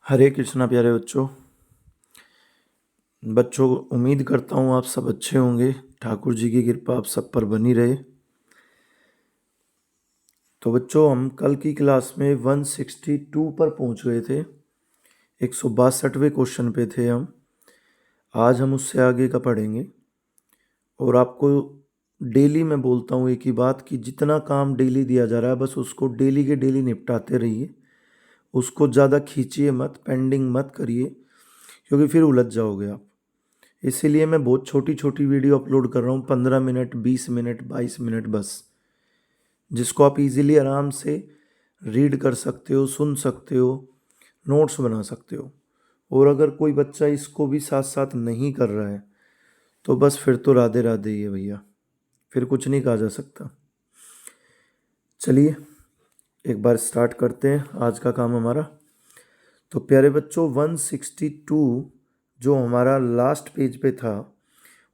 हरे कृष्णा प्यारे बच्चों उम्मीद करता हूँ आप सब अच्छे होंगे। ठाकुर जी की कृपा आप सब पर बनी रहे। तो बच्चों हम कल की क्लास में 162 पर पहुँच गए थे। 162वें क्वेश्चन पे थे हम। आज हम उससे आगे का पढ़ेंगे। और आपको डेली मैं बोलता हूँ एक ही बात कि जितना काम डेली दिया जा रहा है बस उसको डेली के डेली निपटाते रहिए। उसको ज़्यादा खींचिए मत, पेंडिंग मत करिए, क्योंकि फिर उलझ जाओगे आप। इसीलिए मैं बहुत छोटी छोटी वीडियो अपलोड कर रहा हूँ, 15 मिनट, 20 मिनट, 22 मिनट बस, जिसको आप इजीली आराम से रीड कर सकते हो, सुन सकते हो, नोट्स बना सकते हो। और अगर कोई बच्चा इसको भी साथ साथ नहीं कर रहा है तो बस फिर तो राधे राधे ही है भैया, फिर कुछ नहीं कहा जा सकता। चलिए एक बार स्टार्ट करते हैं आज का काम हमारा। तो प्यारे बच्चों 162 जो हमारा लास्ट पेज पे था,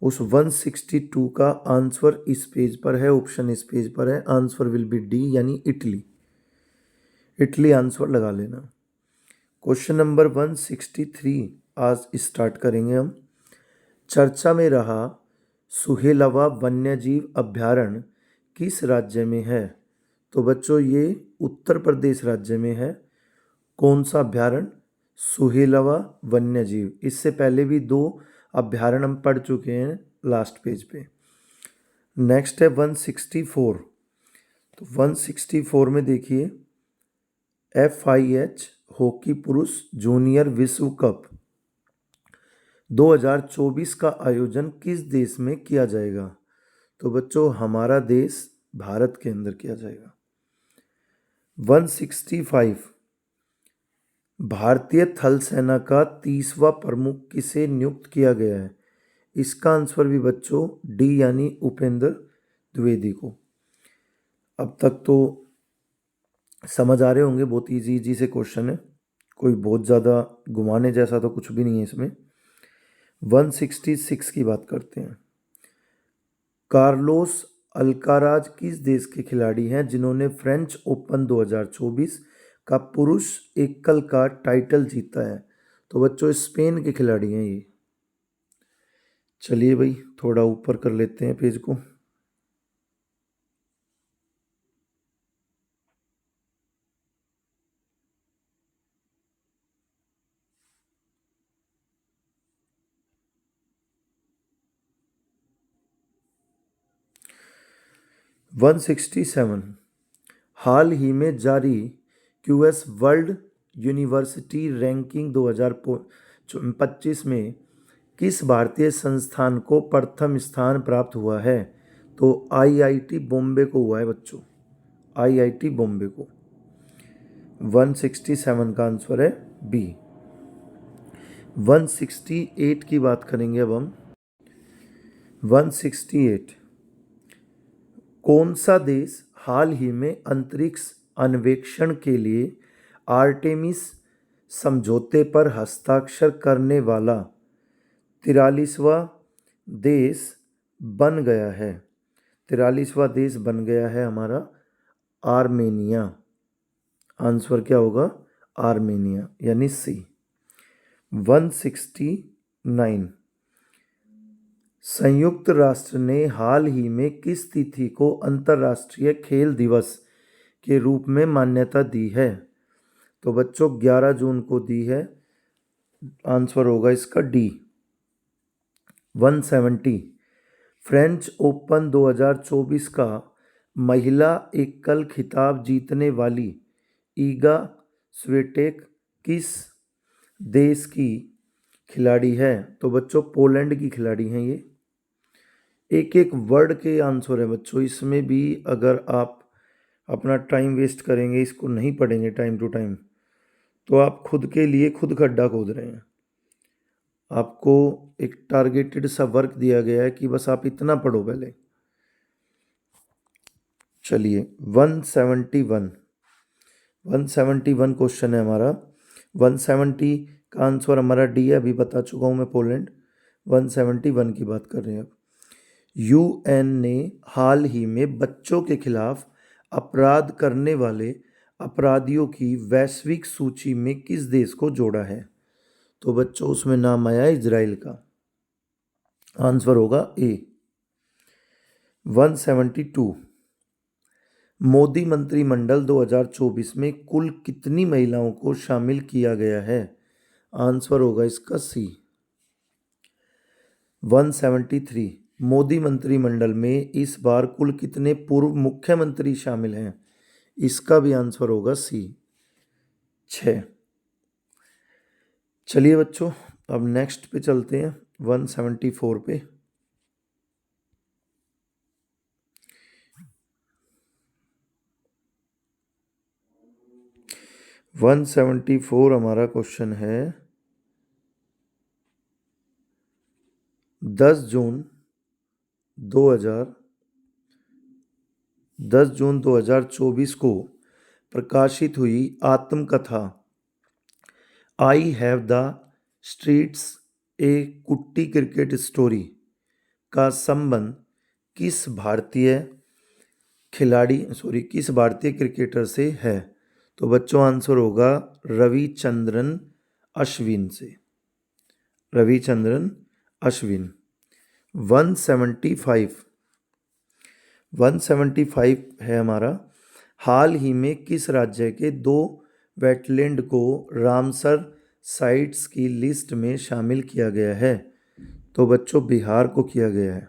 उस 162 का आंसर इस पेज पर है, ऑप्शन इस पेज पर है। आंसर विल बी डी यानी इटली। इटली आंसर लगा लेना। क्वेश्चन नंबर 163 आज स्टार्ट करेंगे हम। चर्चा में रहा सुहेलवा वन्यजीव अभयारण्य किस राज्य में है? तो बच्चों ये उत्तर प्रदेश राज्य में है। कौन सा अभयारण्य? सुहेलवा वन्यजीव। इससे पहले भी 2 अभयारण्य हम पढ़ चुके हैं लास्ट पेज पे। नेक्स्ट है 164। तो 164 में देखिए, FIH हॉकी पुरुष जूनियर विश्व कप 2024 का आयोजन किस देश में किया जाएगा? तो बच्चों हमारा देश भारत के अंदर किया जाएगा। 165 भारतीय थल सेना का 30वां प्रमुख किसे नियुक्त किया गया है? इसका आंसर भी बच्चों डी यानी उपेंद्र द्विवेदी को। अब तक तो समझ आ रहे होंगे, बहुत इजी से क्वेश्चन है, कोई बहुत ज़्यादा घुमाने जैसा तो कुछ भी नहीं है इसमें। 166 की बात करते हैं। कार्लोस अल्काराज किस देश के खिलाड़ी हैं जिन्होंने फ्रेंच ओपन 2024 का पुरुष एकल का टाइटल जीता है? तो बच्चों स्पेन के खिलाड़ी हैं ये। चलिए भाई थोड़ा ऊपर कर लेते हैं पेज को। वन 167 हाल ही में जारी QS वर्ल्ड यूनिवर्सिटी रैंकिंग 2025 में किस भारतीय संस्थान को प्रथम स्थान प्राप्त हुआ है? तो IIT बॉम्बे को हुआ है बच्चों, IIT बॉम्बे को। 167 का आंसर है बी। 168 की बात करेंगे अब हम। 168 कौन सा देश हाल ही में अंतरिक्ष अन्वेषण के लिए आर्टेमिस समझौते पर हस्ताक्षर करने वाला 43वां देश बन गया है? 43वां देश बन गया है हमारा आर्मेनिया। आंसर क्या होगा? आर्मेनिया यानी सी। 169 संयुक्त राष्ट्र ने हाल ही में किस तिथि को अंतर्राष्ट्रीय खेल दिवस के रूप में मान्यता दी है? तो बच्चों 11 जून को दी है। आंसर होगा इसका डी। 170 फ्रेंच ओपन 2024 का महिला एकल खिताब जीतने वाली ईगा स्विटेक किस देश की खिलाड़ी है? तो बच्चों पोलैंड की खिलाड़ी हैं ये। एक एक वर्ड के आंसर है बच्चों, इसमें भी अगर आप अपना टाइम वेस्ट करेंगे, इसको नहीं पढ़ेंगे टाइम टू टाइम, तो आप खुद के लिए खुद खड्डा खोद रहे हैं। आपको एक टारगेटेड सा वर्क दिया गया है कि बस आप इतना पढ़ो पहले। चलिए 171 क्वेश्चन है हमारा। 170 का आंसर हमारा डी है, अभी बता चुका हूँ मैं, पोलैंड। 171 की बात कर रहे हैं अब। UN ने हाल ही में बच्चों के खिलाफ अपराध करने वाले अपराधियों की वैश्विक सूची में किस देश को जोड़ा है? तो बच्चों उसमें नाम आया इजराइल का। आंसर होगा ए। 172। मोदी मंत्रिमंडल 2024 में कुल कितनी महिलाओं को शामिल किया गया है? आंसर होगा इसका सी। 173। मोदी मंत्रिमंडल में इस बार कुल कितने पूर्व मुख्यमंत्री शामिल हैं? इसका भी आंसर होगा सी, 6। चलिए बच्चों, अब नेक्स्ट पे चलते हैं, 174 पे। 174 हमारा क्वेश्चन है, 10 जून 2024 को प्रकाशित हुई आत्मकथा आई हैव द स्ट्रीट्स ए कुट्टी क्रिकेट स्टोरी का संबंध किस भारतीय क्रिकेटर से है? तो बच्चों आंसर होगा रविचंद्रन अश्विन से। रविचंद्रन अश्विन। 175 है हमारा, हाल ही में किस राज्य के 2 वेटलैंड को रामसर साइट्स की लिस्ट में शामिल किया गया है? तो बच्चों बिहार को किया गया है।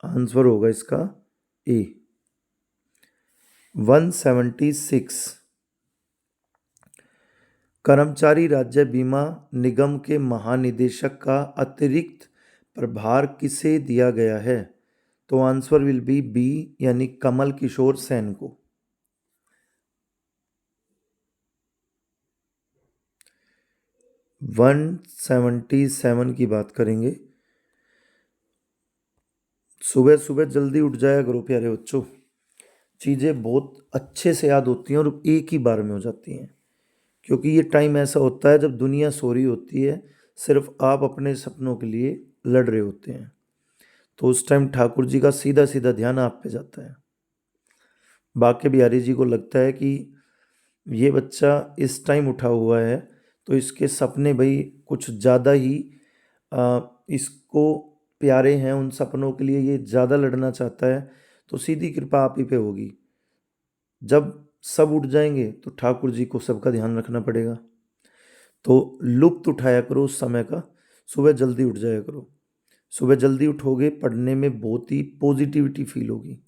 आंसर होगा इसका ए। 176। कर्मचारी राज्य बीमा निगम के महानिदेशक का अतिरिक्त प्रभार किसे दिया गया है? तो आंसर विल बी बी, यानी कमल किशोर सेन को। 177 की बात करेंगे। सुबह सुबह जल्दी उठ जाया करो प्यारे बच्चों, चीज़ें बहुत अच्छे से याद होती हैं और एक ही बार में हो जाती हैं, क्योंकि ये टाइम ऐसा होता है जब दुनिया सो रही होती है, सिर्फ आप अपने सपनों के लिए लड़ रहे होते हैं, तो उस टाइम ठाकुर जी का सीधा सीधा ध्यान आप पे जाता है। बाके बिहारी जी को लगता है कि ये बच्चा इस टाइम उठा हुआ है तो इसके सपने भाई कुछ ज़्यादा ही इसको प्यारे हैं, उन सपनों के लिए ये ज़्यादा लड़ना चाहता है, तो सीधी कृपा आप ही पे होगी। जब सब उठ जाएंगे तो ठाकुर जी को सबका ध्यान रखना पड़ेगा, तो लुत्फ उठाया करो उस समय का, सुबह जल्दी उठ जाया करो। सुबह जल्दी उठोगे, पढ़ने में बहुत ही पॉजिटिविटी फील होगी।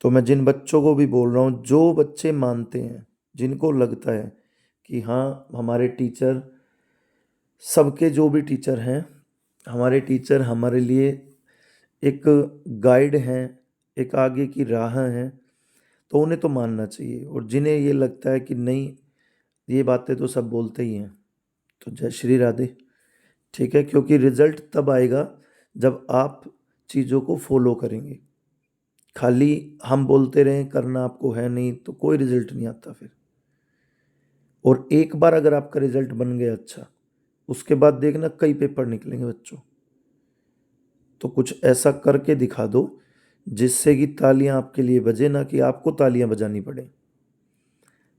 तो मैं जिन बच्चों को भी बोल रहा हूँ, जो बच्चे मानते हैं, जिनको लगता है कि हाँ हमारे टीचर, सबके जो भी टीचर हैं, हमारे टीचर हमारे लिए एक गाइड हैं, एक आगे की राह हैं, तो उन्हें तो मानना चाहिए। और जिन्हें ये लगता है कि नहीं ये बातें तो सब बोलते ही हैं, तो जय श्री राधे। ठीक है, क्योंकि रिजल्ट तब आएगा जब आप चीज़ों को फॉलो करेंगे। खाली हम बोलते रहें, करना आपको है नहीं, तो कोई रिजल्ट नहीं आता फिर। और एक बार अगर आपका रिजल्ट बन गया अच्छा, उसके बाद देखना कई पेपर निकलेंगे बच्चों। तो कुछ ऐसा करके दिखा दो जिससे कि तालियां आपके लिए बजे, ना कि आपको तालियां बजानी पड़े।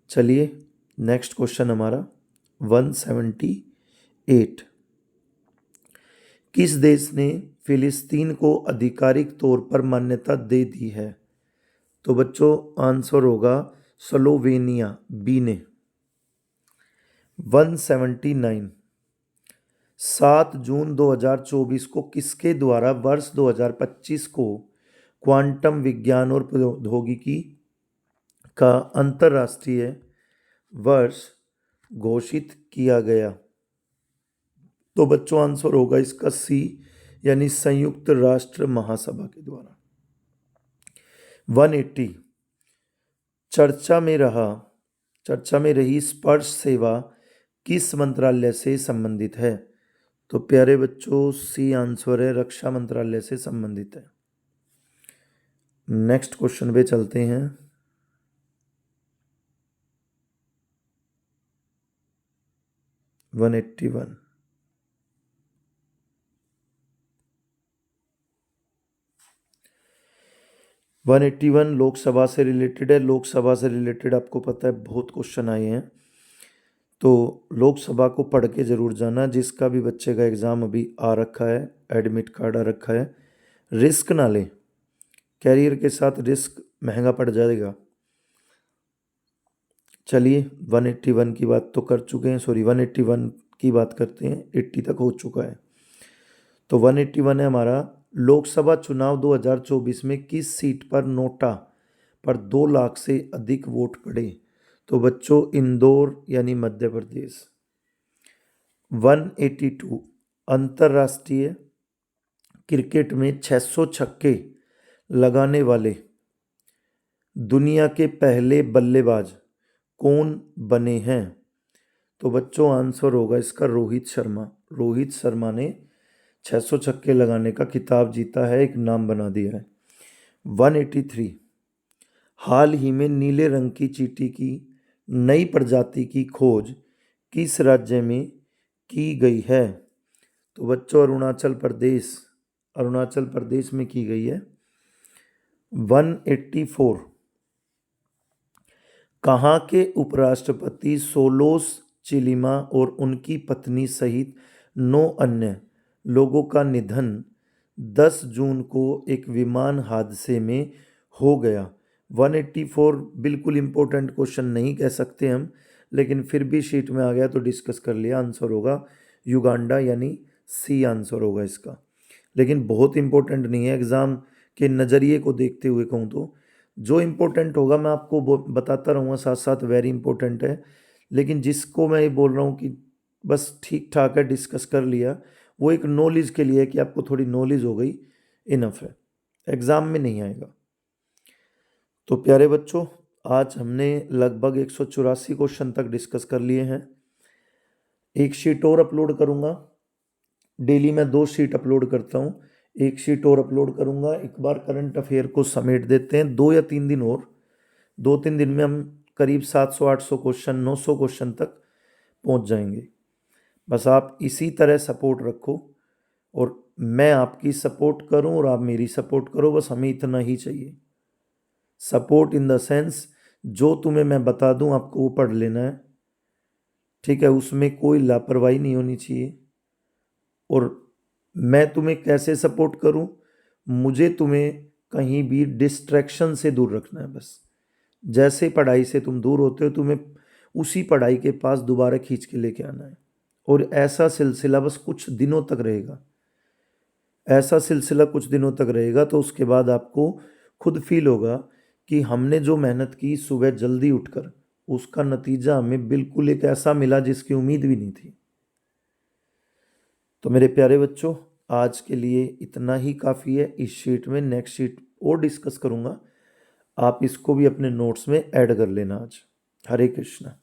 चलिए नेक्स्ट क्वेश्चन हमारा 178। किस देश ने फिलिस्तीन को आधिकारिक तौर पर मान्यता दे दी है? तो बच्चों आंसर होगा स्लोवेनिया, बी ने। 179। 7 जून 2024 को किसके द्वारा वर्ष 2025 को क्वांटम विज्ञान और प्रौद्योगिकी का अंतर्राष्ट्रीय वर्ष घोषित किया गया? तो बच्चों आंसर होगा इसका सी, यानी संयुक्त राष्ट्र महासभा के द्वारा। 180। चर्चा में रही स्पर्श सेवा किस मंत्रालय से संबंधित है? तो प्यारे बच्चों सी आंसर है, रक्षा मंत्रालय से संबंधित है। नेक्स्ट क्वेश्चन पे चलते हैं। 181। 181 लोकसभा से रिलेटेड है। लोकसभा से रिलेटेड आपको पता है बहुत क्वेश्चन आए हैं, तो लोकसभा को पढ़ के ज़रूर जाना। जिसका भी बच्चे का एग्ज़ाम अभी आ रखा है, एडमिट कार्ड आ रखा है, रिस्क ना ले, कैरियर के साथ रिस्क महंगा पड़ जाएगा। चलिए 181 की बात तो कर चुके हैं, सॉरी 181 की बात करते हैं, 80 तक हो चुका है। तो 181 है हमारा, लोकसभा चुनाव 2024 में किस सीट पर नोटा पर 2 लाख से अधिक वोट पड़े? तो बच्चों इंदौर यानी मध्य प्रदेश। 182 अंतर्राष्ट्रीय क्रिकेट में 600 छक्के लगाने वाले दुनिया के पहले बल्लेबाज कौन बने हैं? तो बच्चों आंसर होगा इसका रोहित शर्मा। रोहित शर्मा ने 600 छक्के लगाने का खिताब जीता है, एक नाम बना दिया है। 183 हाल ही में नीले रंग की चींटी की नई प्रजाति की खोज किस राज्य में की गई है? तो बच्चों अरुणाचल प्रदेश, अरुणाचल प्रदेश में की गई है। 184 कहाँ के उपराष्ट्रपति सोलोस चिलिमा और उनकी पत्नी सहित 9 अन्य लोगों का निधन 10 जून को एक विमान हादसे में हो गया? 184 बिल्कुल इम्पोर्टेंट क्वेश्चन नहीं कह सकते हम, लेकिन फिर भी शीट में आ गया तो डिस्कस कर लिया। आंसर होगा युगांडा, यानी सी आंसर होगा इसका। लेकिन बहुत इम्पोर्टेंट नहीं है, एग्ज़ाम के नज़रिए को देखते हुए कहूँ तो जो इम्पोर्टेंट होगा मैं आपको बताता रहूँगा साथ साथ, वेरी इम्पोर्टेंट है। लेकिन जिसको मैं ये बोल रहा हूँ कि बस ठीक ठाक है, डिस्कस कर लिया, वो एक नॉलेज के लिए कि आपको थोड़ी नॉलेज हो गई, इनफ है, एग्ज़ाम में नहीं आएगा। तो प्यारे बच्चों आज हमने लगभग 184 क्वेश्चन तक डिस्कस कर लिए हैं। एक शीट और अपलोड करूँगा, डेली मैं 2 शीट अपलोड करता हूँ, एक शीट और अपलोड करूँगा। एक बार करंट अफेयर को समेट देते हैं, 2 या 3 दिन और, 2-3 दिन में हम करीब 700-800 क्वेश्चन, 900 क्वेश्चन तक पहुँच जाएंगे। बस आप इसी तरह सपोर्ट रखो और मैं आपकी सपोर्ट करूं और आप मेरी सपोर्ट करो, बस हमें इतना ही चाहिए। सपोर्ट इन द सेंस जो तुम्हें मैं बता दूं आपको वो पढ़ लेना है, ठीक है, उसमें कोई लापरवाही नहीं होनी चाहिए। और मैं तुम्हें कैसे सपोर्ट करूं, मुझे तुम्हें कहीं भी डिस्ट्रैक्शन से दूर रखना है। बस जैसे पढ़ाई से तुम दूर होते हो, तुम्हें उसी पढ़ाई के पास दोबारा खींच के लेके आना है। और ऐसा सिलसिला बस कुछ दिनों तक रहेगा, ऐसा सिलसिला कुछ दिनों तक रहेगा। तो उसके बाद आपको खुद फील होगा कि हमने जो मेहनत की सुबह जल्दी उठकर, उसका नतीजा हमें बिल्कुल एक ऐसा मिला जिसकी उम्मीद भी नहीं थी। तो मेरे प्यारे बच्चों आज के लिए इतना ही काफ़ी है। इस शीट में नेक्स्ट शीट और डिस्कस करूँगा, आप इसको भी अपने नोट्स में ऐड कर लेना आज। हरे कृष्णा।